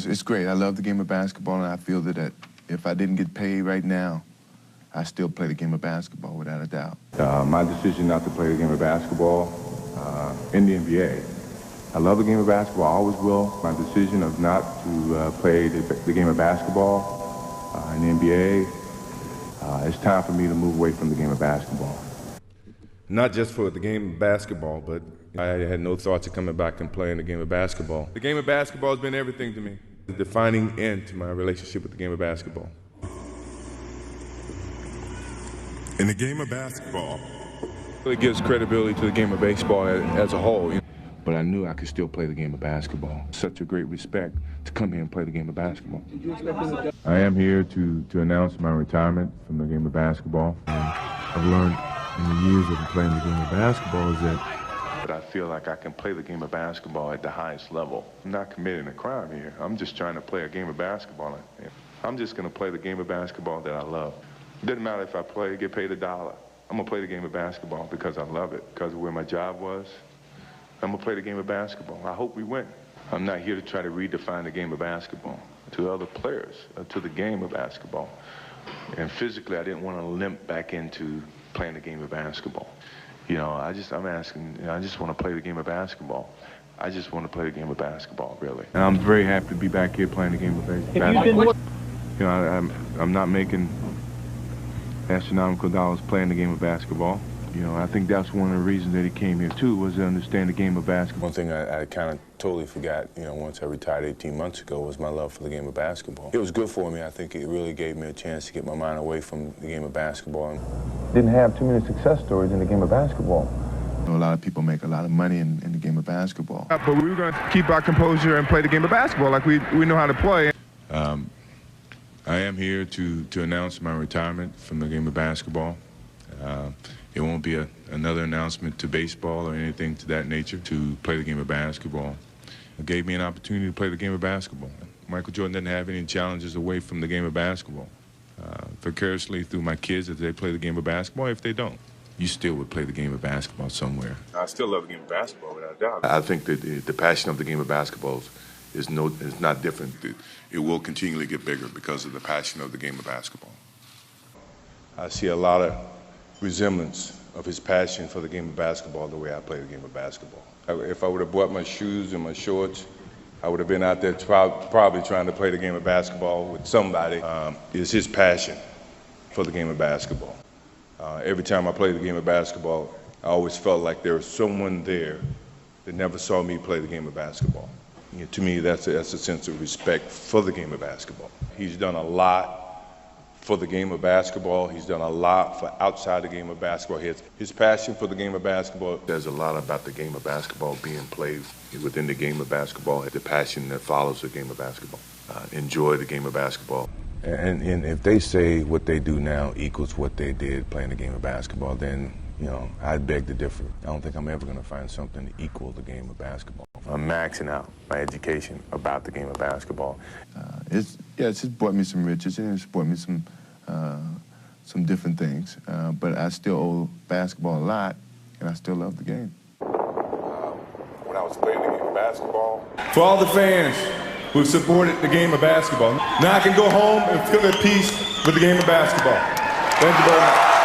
it's great. I love the game of basketball, and I feel that if I didn't get paid right now, I still play the game of basketball without a doubt. My decision not to play the game of basketball in the NBA. I love the game of basketball, I always will. My decision of not to play the game of basketball in the NBA, it's time for me to move away from the game of basketball. Not just for the game of basketball, but I had no thoughts of coming back and playing the game of basketball. The game of basketball has been everything to me. The defining end to my relationship with the game of basketball. In the game of basketball, It gives credibility to the game of baseball as a whole. But I knew I could still play the game of basketball. Such a great respect to come here and play the game of basketball. I am here to announce my retirement from the game of basketball. I've learned in the years of playing the game of basketball is that But I feel like I can play the game of basketball at the highest level. I'm not committing a crime here. I'm just trying to play a game of basketball. I'm just going to play the game of basketball that I love. It doesn't matter if I get paid $1. I'm going to play the game of basketball because I love it, because of where my job was. I'm going to play the game of basketball. I hope we win. I'm not here to try to redefine the game of basketball to other players, to the game of basketball. And physically, I didn't want to limp back into playing the game of basketball. You know, I just want to play the game of basketball. I just want to play the game of basketball, really. And I'm very happy to be back here playing the game of basketball. You know, I'm not making astronomical dollars playing the game of basketball. You know, I think that's one of the reasons that he came here, too, was to understand the game of basketball. One thing I kind of totally forgot, you know, once I retired 18 months ago, was my love for the game of basketball. It was good for me. I think it really gave me a chance to get my mind away from the game of basketball. Didn't have too many success stories in the game of basketball. You know, a lot of people make a lot of money in the game of basketball. But we were going to keep our composure and play the game of basketball like we know how to play. I am here to announce my retirement from the game of basketball. It won't be another announcement to baseball or anything to that nature. To play the game of basketball, it gave me an opportunity to play the game of basketball. Michael Jordan doesn't have any challenges away from the game of basketball. Vicariously through my kids, if they play the game of basketball, if they don't, you still would play the game of basketball somewhere. I still love the game of basketball, without a doubt. I think that the passion of the game of basketball is not different. it will continually get bigger because of the passion of the game of basketball. I see a lot of resemblance of his passion for the game of basketball the way I play the game of basketball. If I would have bought my shoes and my shorts, I would have been out there probably trying to play the game of basketball with somebody. It's his passion for the game of basketball. Every time I play the game of basketball, I always felt like there was someone there that never saw me play the game of basketball. You know, to me, that's a sense of respect for the game of basketball. He's done a lot for the game of basketball. He's done a lot for outside the game of basketball. His passion for the game of basketball. There's a lot about the game of basketball being played within the game of basketball, the passion that follows the game of basketball. Enjoy the game of basketball. And if they say what they do now equals what they did playing the game of basketball, then, you know, I'd beg to differ. I don't think I'm ever going to find something to equal the game of basketball. I'm maxing out my education about the game of basketball. It's just brought me some riches, and it's brought me some different things. But I still owe basketball a lot, and I still love the game. When I was playing the game of basketball. For all the fans who supported the game of basketball, now I can go home and feel at peace with the game of basketball. Thank you very much.